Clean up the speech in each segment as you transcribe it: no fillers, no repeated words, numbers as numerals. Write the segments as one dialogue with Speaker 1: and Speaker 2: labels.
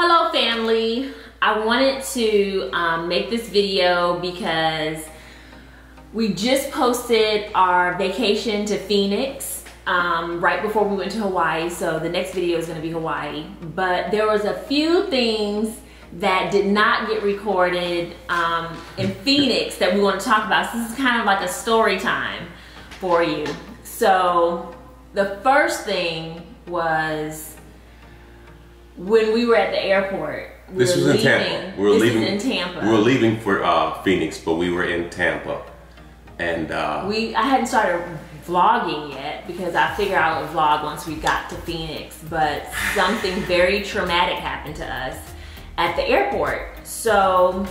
Speaker 1: Hello family, I wanted to make this video because we just posted our vacation to Phoenix right before we went to Hawaii, so the next video is going to be Hawaii. But there was a few things that did not get recorded in Phoenix that we want to talk about. So this is kind of like a story time for you. So the first thing was when we were at the airport.
Speaker 2: This was in Tampa. We were leaving
Speaker 1: in Tampa.
Speaker 2: We were leaving for Phoenix, but we were in Tampa, and
Speaker 1: I hadn't started vlogging yet because I figured I would vlog once we got to Phoenix. But something very traumatic happened to us at the airport. So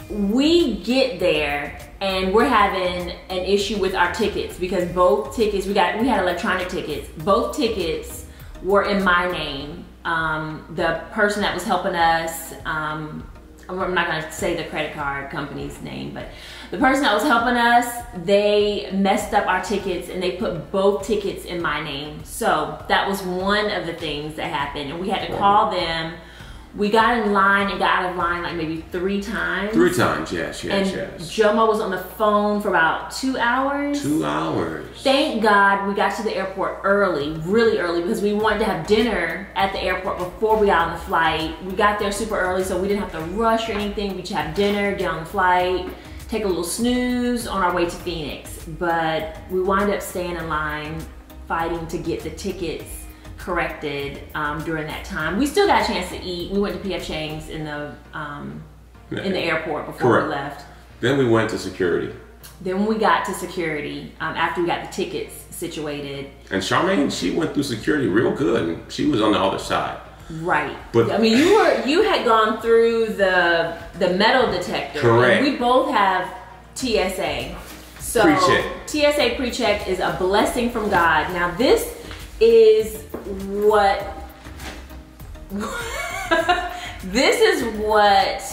Speaker 1: we get there and we're having an issue with our tickets because both tickets, we had electronic tickets. Both tickets were in my name. The person that was helping us, I'm not gonna say the credit card company's name, but the person that was helping us, they messed up our tickets and they put both tickets in my name. So that was one of the things that happened, and we had to call them. We got in line and got out of line like maybe 3 times.
Speaker 2: 3 times, yes.
Speaker 1: And Jomo was on the phone for about 2 hours.
Speaker 2: 2 hours.
Speaker 1: Thank God we got to the airport early, really early, because we wanted to have dinner at the airport before we got on the flight. We got there super early, so we didn't have to rush or anything. We just have dinner, get on the flight, take a little snooze on our way to Phoenix. But we wound up staying in line, fighting to get the tickets corrected during that time. We still got a chance to eat. We went to P.F. Chang's in the airport before we left.
Speaker 2: Then we went to security.
Speaker 1: Then we got to security after we got the tickets situated.
Speaker 2: And Charmaine, she went through security real good, and she was on the other side.
Speaker 1: Right.
Speaker 2: But
Speaker 1: I mean, you had gone through the metal detector.
Speaker 2: Correct.
Speaker 1: And we both have TSA. So
Speaker 2: Pre-check.
Speaker 1: TSA pre-check is a blessing from God. Now this is what this is what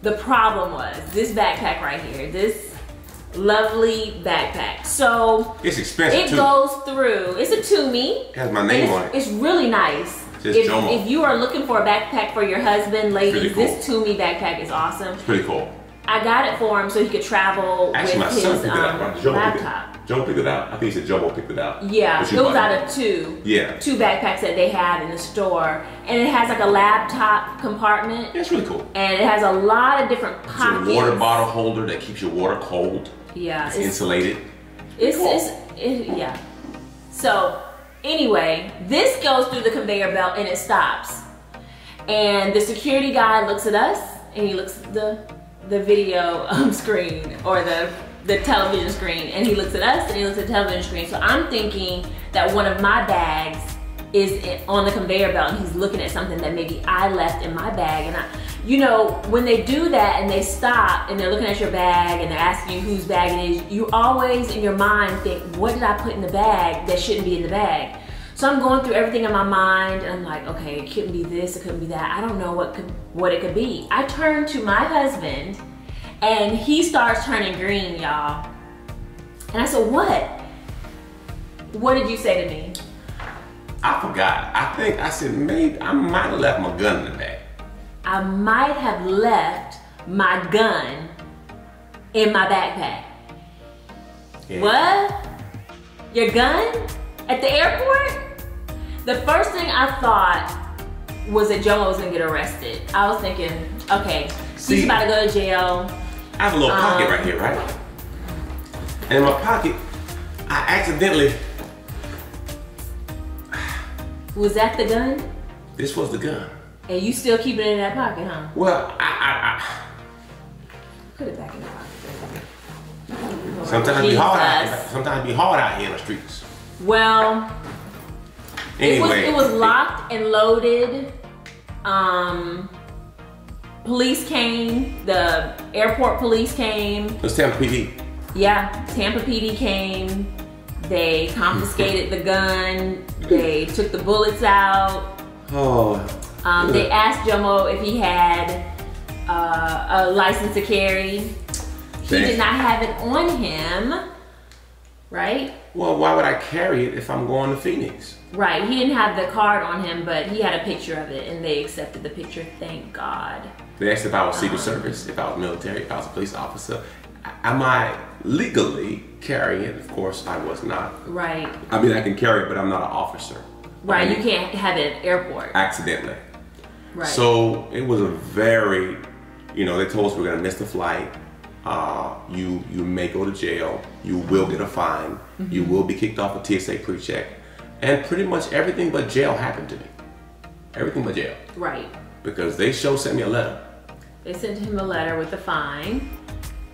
Speaker 1: the problem was. This backpack right here, this lovely backpack. So
Speaker 2: it's expensive.
Speaker 1: It goes through. It's a Toomey.
Speaker 2: It has my name on it.
Speaker 1: It's really nice.
Speaker 2: Jomo.
Speaker 1: If you are looking for a backpack for your husband, ladies,
Speaker 2: really cool.
Speaker 1: This Toomey backpack is awesome.
Speaker 2: It's pretty cool.
Speaker 1: I got it for him so he could travel with his laptop.
Speaker 2: Jomo picked it out. I think he said Jomo picked it out.
Speaker 1: Yeah, it was out of 2.
Speaker 2: Yeah.
Speaker 1: 2 backpacks that they have in the store. And it has like a laptop compartment.
Speaker 2: Yeah, it's really cool.
Speaker 1: And it has a lot of different pockets.
Speaker 2: It's a water bottle holder that keeps your water cold.
Speaker 1: Yeah.
Speaker 2: It's insulated.
Speaker 1: Yeah. So, anyway, this goes through the conveyor belt and it stops. And the security guy looks at us and he looks at the video screen or the television screen, and he looks at us and he looks at the television screen. So I'm thinking that one of my bags is on the conveyor belt and he's looking at something that maybe I left in my bag. And you know, when they do that and they stop and they're looking at your bag and they're asking you whose bag it is, you always in your mind think, what did I put in the bag that shouldn't be in the bag? So I'm going through everything in my mind and I'm like, okay, it couldn't be this, it couldn't be that. I don't know what it could be. I turn to my husband and he starts turning green, y'all. And I said, what? What did you say to me?
Speaker 2: I forgot. I think I said, maybe I might have left my gun in the bag.
Speaker 1: I might have left my gun in my backpack. Yeah. What? Your gun? At the airport? The first thing I thought was that Jomo was gonna get arrested. I was thinking, okay, he's about to go to jail.
Speaker 2: I have a little pocket right here, right? And in my pocket, I accidentally...
Speaker 1: Was that the gun?
Speaker 2: This was the gun.
Speaker 1: And you still keep it in that pocket, huh?
Speaker 2: Well,
Speaker 1: Put it back in the pocket.
Speaker 2: Sometimes it be hard. Sometimes it be hard out here in the streets.
Speaker 1: Well,
Speaker 2: anyway,
Speaker 1: it was locked and loaded. Police came, the airport police came.
Speaker 2: It was Tampa PD.
Speaker 1: Yeah, Tampa PD came. They confiscated the gun. They took the bullets out.
Speaker 2: Oh.
Speaker 1: They asked Jomo if he had a license to carry. He did not have it on him. right?
Speaker 2: Well, why would I carry it if I'm going to Phoenix?
Speaker 1: Right, he didn't have the card on him, but he had a picture of it, and they accepted the picture, thank God.
Speaker 2: They asked if I was Secret Service, if I was military, if I was a police officer. Am I legally carrying it? Of course, I was not.
Speaker 1: Right.
Speaker 2: I mean, I can carry it, but I'm not an officer.
Speaker 1: Right, you can't have it at airport.
Speaker 2: Accidentally.
Speaker 1: Right.
Speaker 2: So it was a very, you know, they told us we're gonna miss the flight. You may go to jail. You will get a fine. You will be kicked off a TSA pre-check. And pretty much everything but jail happened to me. Everything but jail.
Speaker 1: Right.
Speaker 2: Because they sent me a letter.
Speaker 1: They sent him a letter with the fine.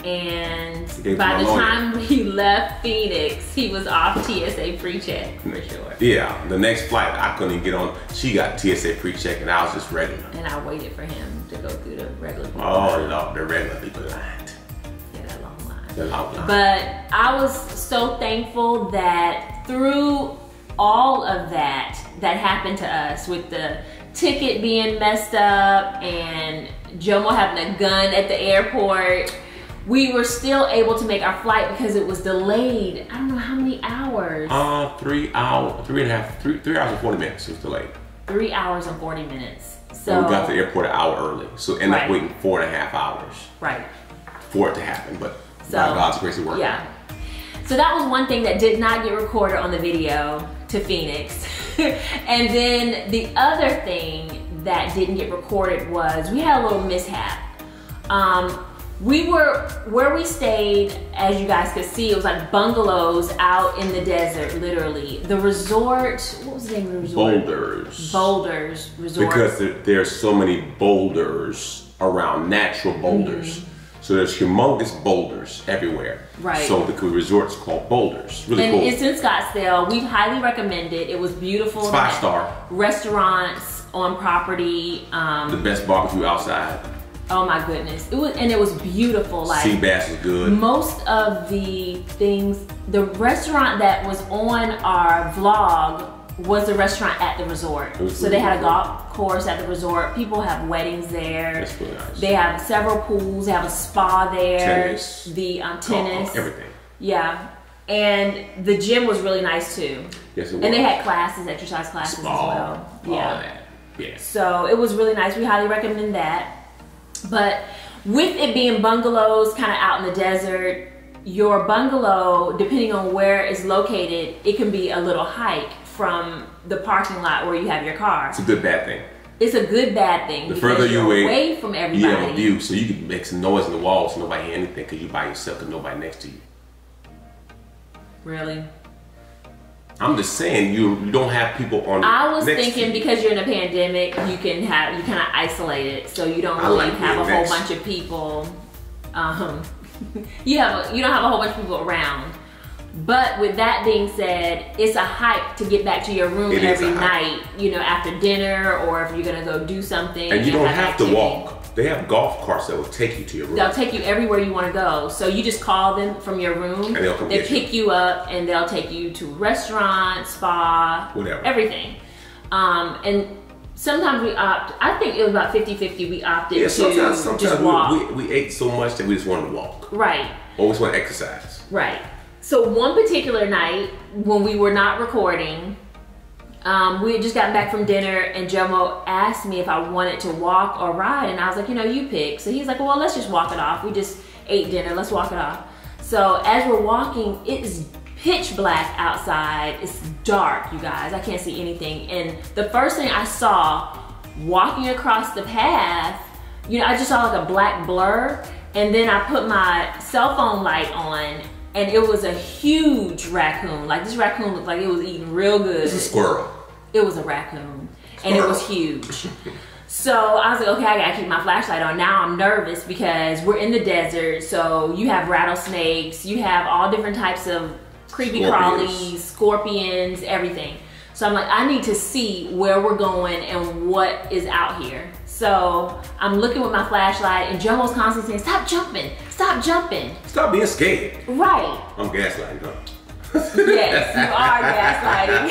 Speaker 1: And
Speaker 2: Gave
Speaker 1: by
Speaker 2: to my
Speaker 1: the
Speaker 2: lawyer.
Speaker 1: time he left Phoenix, he was off TSA pre-check for sure.
Speaker 2: Yeah, the next flight I couldn't even get on. She got TSA pre-check and I was just regular.
Speaker 1: And I waited for him to go through the regular people.
Speaker 2: Oh Lord, the regular people lined.
Speaker 1: Yeah, that long line.
Speaker 2: The long line.
Speaker 1: But I was so thankful that through all of that happened to us, with the ticket being messed up and Jomo having a gun at the airport, we were still able to make our flight because it was delayed. I don't know how many hours.
Speaker 2: 3 hours, 3 and 40 minutes. It was delayed.
Speaker 1: 3 hours and 40 minutes. So
Speaker 2: And we got to the airport an hour early, so ended up
Speaker 1: Right.
Speaker 2: waiting 4.5 hours
Speaker 1: right.
Speaker 2: for it to happen. But
Speaker 1: So,
Speaker 2: by God's grace, it worked.
Speaker 1: Yeah. So that was one thing that did not get recorded on the video to Phoenix. And then the other thing that didn't get recorded was we had a little mishap. We were, where we stayed, as you guys could see, it was like bungalows out in the desert, literally. The resort, what was the name of the resort?
Speaker 2: Boulders.
Speaker 1: Boulders Resort.
Speaker 2: Because there's so many boulders around, natural boulders. So there's humongous boulders everywhere.
Speaker 1: Right.
Speaker 2: So the resort's called Boulders. Really
Speaker 1: And
Speaker 2: cool.
Speaker 1: it's in Scottsdale. We highly recommend it. It was beautiful.
Speaker 2: It's 5-star.
Speaker 1: Restaurants on property.
Speaker 2: The best barbecue outside.
Speaker 1: Oh my goodness. It was beautiful. Like,
Speaker 2: Sea bass is good.
Speaker 1: most of the things, the restaurant that was on our vlog was the restaurant at the resort. So they had a golf course at the resort. People have weddings there.
Speaker 2: That's really nice.
Speaker 1: They have several pools. They have a spa there.
Speaker 2: Tennis.
Speaker 1: The tennis.
Speaker 2: Everything.
Speaker 1: Yeah. And the gym was really nice too.
Speaker 2: Yes, it was.
Speaker 1: And they had classes, exercise classes as well.
Speaker 2: All that. Yeah.
Speaker 1: So it was really nice. We highly recommend that. But with it being bungalows kind of out in the desert, your bungalow, depending on where it's located, it can be a little hike from the parking lot where you have your car.
Speaker 2: It's a good bad thing.
Speaker 1: It's a good bad thing.
Speaker 2: The further you
Speaker 1: away from everybody.
Speaker 2: You have a view, so you can make some noise in the walls so nobody hear anything because you're by yourself and nobody next to you.
Speaker 1: Really?
Speaker 2: I'm just saying you don't have people on.
Speaker 1: I was
Speaker 2: next
Speaker 1: thinking
Speaker 2: to you.
Speaker 1: because you're in a pandemic, you kind of isolate it, so you don't really have a whole bunch of people. You don't have a whole bunch of people around. But with that being said, it's a hike to get back to your room every night, you know, after dinner, or if you're gonna go do something.
Speaker 2: And you don't have to walk. They have golf carts that will take you to your room.
Speaker 1: They'll take you everywhere you want to go. So you just call them from your room.
Speaker 2: And they'll come
Speaker 1: They
Speaker 2: get
Speaker 1: pick you up and they'll take you to restaurant, spa,
Speaker 2: whatever,
Speaker 1: everything. And sometimes we opt. I think it was about 50-50. We opted to
Speaker 2: sometimes
Speaker 1: just walk.
Speaker 2: We ate so much that we just wanted to walk.
Speaker 1: Right.
Speaker 2: Or we just want to exercise.
Speaker 1: Right. So one particular night when we were not recording, we had just gotten back from dinner and Jomo asked me if I wanted to walk or ride, and I was like, you know, you pick. So he's like, well, let's just walk it off. We just ate dinner, let's walk it off. So as we're walking, it is pitch black outside. It's dark, you guys. I can't see anything. And the first thing I saw walking across the path, you know, I just saw like a black blur, and then I put my cell phone light on, and it was a huge raccoon. Like, this raccoon looked like it was eating real good.
Speaker 2: It's a squirrel.
Speaker 1: It was a raccoon, and it was huge. So I was like, okay, I gotta keep my flashlight on. Now I'm nervous because we're in the desert, so you have rattlesnakes, you have all different types of creepy crawlies, scorpions, everything. So I'm like, I need to see where we're going and what is out here. So I'm looking with my flashlight, and Jomo's constantly saying, stop jumping, stop jumping.
Speaker 2: Stop being scared.
Speaker 1: Right.
Speaker 2: I'm gaslighting, huh?
Speaker 1: Yes, you are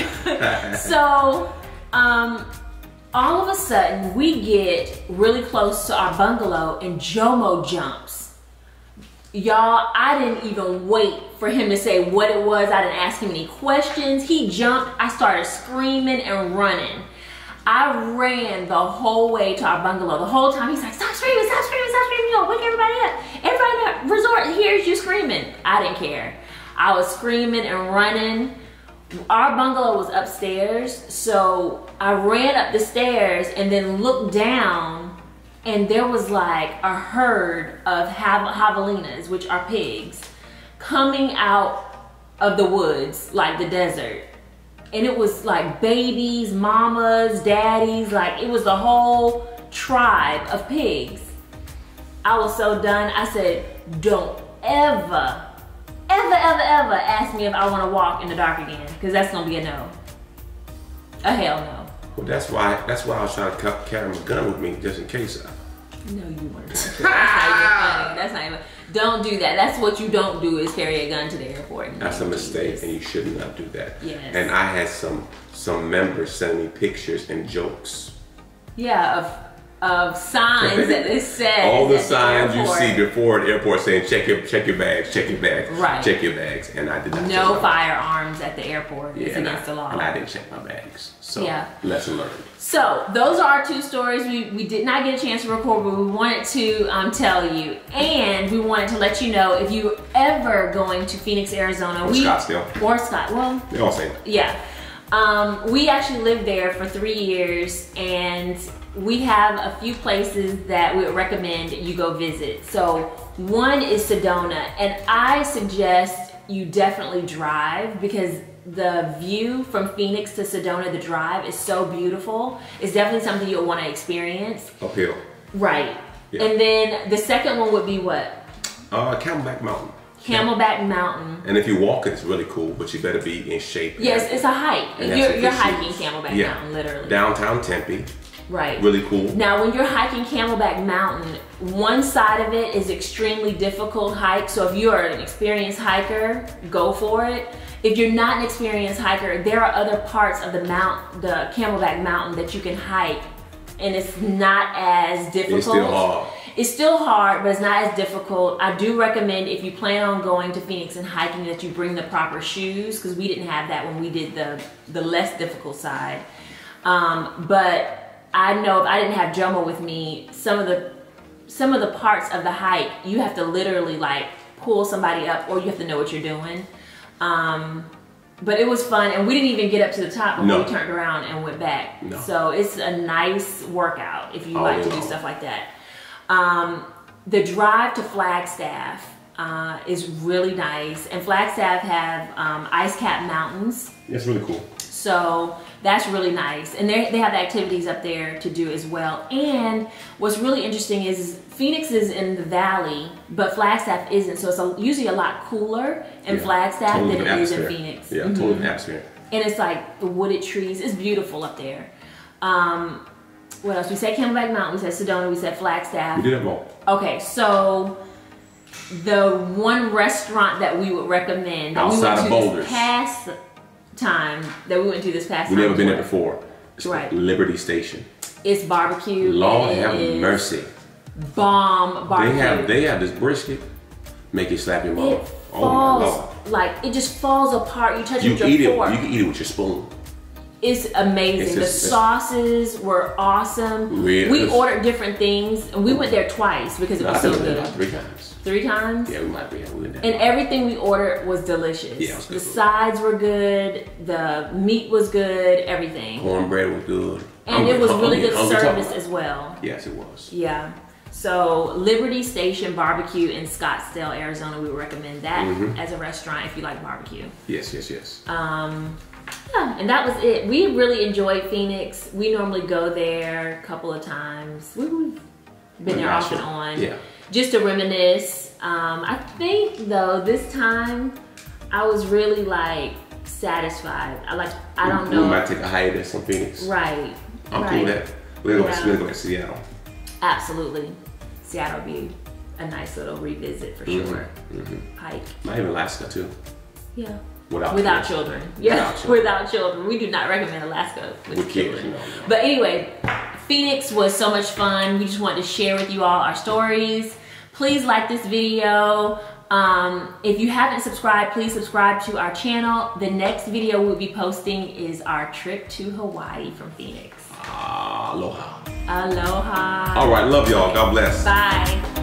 Speaker 1: gaslighting. So, all of a sudden, we get really close to our bungalow, and Jomo jumps. Y'all, I didn't even wait for him to say what it was. I didn't ask him any questions. He jumped. I started screaming and running. I ran the whole way to our bungalow. The whole time he's like, stop screaming, stop screaming, stop screaming. You know, wake everybody up. Everybody in the resort hears you screaming. I didn't care. I was screaming and running. Our bungalow was upstairs, so I ran up the stairs and then looked down, and there was like a herd of javelinas, which are pigs, coming out of the woods, like the desert. And it was like babies, mamas, daddies, like it was the whole tribe of pigs. I was so done. I said, don't ever ask me if I want to walk in the dark again, because that's gonna be a no. A hell no.
Speaker 2: Well, that's why I was trying to carry my gun with me just in case.
Speaker 1: No, you weren't. That's not even funny. That's not even. Don't do that. That's what you don't do, is carry a gun to the airport.
Speaker 2: That's a mistake, and you should not do that.
Speaker 1: Yes.
Speaker 2: And I had some members send me pictures and jokes.
Speaker 1: Yeah, of signs that it said.
Speaker 2: All the signs you see before the airport saying check your bags,
Speaker 1: right.
Speaker 2: check your bags, and I did not.
Speaker 1: No firearms at the airport. It's against the law.
Speaker 2: And I didn't check my bags. So
Speaker 1: yeah.
Speaker 2: Lesson learned.
Speaker 1: So those are our two stories. We did not get a chance to record, but we wanted to tell you, and we wanted to let you know if you ever going to Phoenix, Arizona,
Speaker 2: Scottsdale,
Speaker 1: or Scott. Well,
Speaker 2: they all say.
Speaker 1: Yeah. We actually lived there for 3 years, and we have a few places that we would recommend you go visit. So one is Sedona, and I suggest you definitely drive, because the view from Phoenix to Sedona, the drive, is so beautiful. It's definitely something you'll want to experience.
Speaker 2: Uphill.
Speaker 1: Right.
Speaker 2: Yeah.
Speaker 1: And then the second one would be what?
Speaker 2: Camelback Mountain.
Speaker 1: Camelback Mountain.
Speaker 2: And if you walk it, it's really cool, but you better be in shape.
Speaker 1: Yes, it's a hike. You're hiking Camelback Mountain, literally.
Speaker 2: Downtown Tempe.
Speaker 1: Right.
Speaker 2: Really cool.
Speaker 1: Now, when you're hiking Camelback Mountain, one side of it is extremely difficult hike. So if you are an experienced hiker, go for it. If you're not an experienced hiker, there are other parts of the Camelback Mountain that you can hike, and it's not as difficult.
Speaker 2: It's still hard.
Speaker 1: It's still hard, but it's not as difficult. I do recommend, if you plan on going to Phoenix and hiking, that you bring the proper shoes, because we didn't have that when we did the less difficult side. But I know if I didn't have Jomo with me, some of the parts of the hike, you have to literally like pull somebody up, or you have to know what you're doing. But it was fun, and we didn't even get up to the top before we turned around and went back. No. So it's a nice workout if you like to do stuff like that. The drive to Flagstaff is really nice, and Flagstaff have ice-capped mountains.
Speaker 2: That's really cool.
Speaker 1: So that's really nice, and they have activities up there to do as well. And what's really interesting is Phoenix is in the valley, but Flagstaff isn't, so it's usually a lot cooler in Flagstaff than it is in Phoenix.
Speaker 2: Yeah, totally different atmosphere.
Speaker 1: And it's like the wooded trees. It's beautiful up there. What else? We said Camelback Mountain, we said Sedona, we said Flagstaff.
Speaker 2: We did have more.
Speaker 1: Okay, so the one restaurant that we would recommend that
Speaker 2: outside of Boulders,
Speaker 1: this past time that we went to this past
Speaker 2: we
Speaker 1: time.
Speaker 2: Never been there before. It's
Speaker 1: right.
Speaker 2: Liberty Station.
Speaker 1: It's barbecue.
Speaker 2: Lord have mercy.
Speaker 1: Bomb barbecue.
Speaker 2: They have this brisket. Make it slap your mouth.
Speaker 1: It falls, like it just falls apart. You touch it with your fork.
Speaker 2: You can eat it with your spoon.
Speaker 1: It's amazing. The sauces were awesome. We ordered different things, and we went there twice because it was so good.
Speaker 2: About 3 times.
Speaker 1: 3 times?
Speaker 2: Yeah, we might be. We went there.
Speaker 1: And everything we ordered was delicious.
Speaker 2: Yeah, it was good.
Speaker 1: The sides were good. The meat was good. Everything.
Speaker 2: Cornbread was good.
Speaker 1: And it was really good service as well.
Speaker 2: Yes, it was.
Speaker 1: Yeah. So Liberty Station Barbecue in Scottsdale, Arizona, we would recommend that as a restaurant if you like barbecue.
Speaker 2: Yes, yes, yes.
Speaker 1: Yeah, and that was it. We really enjoyed Phoenix. We normally go there a couple of times. We've been there off and on.
Speaker 2: Yeah.
Speaker 1: Just to reminisce. I think though this time I was really like satisfied. I don't know.
Speaker 2: We might take a hiatus from Phoenix.
Speaker 1: Right.
Speaker 2: I'm cool with that. We're gonna go to Seattle.
Speaker 1: Absolutely. Seattle would be a nice little revisit for sure. Hike.
Speaker 2: Might even Alaska too.
Speaker 1: Yeah.
Speaker 2: Without
Speaker 1: children. Yeah, without children. We do not recommend Alaska with children.
Speaker 2: No.
Speaker 1: But anyway, Phoenix was so much fun. We just wanted to share with you all our stories. Please like this video. If you haven't subscribed, please subscribe to our channel. The next video we'll be posting is our trip to Hawaii from Phoenix.
Speaker 2: Aloha.
Speaker 1: Aloha.
Speaker 2: All right, love y'all. God bless.
Speaker 1: Bye.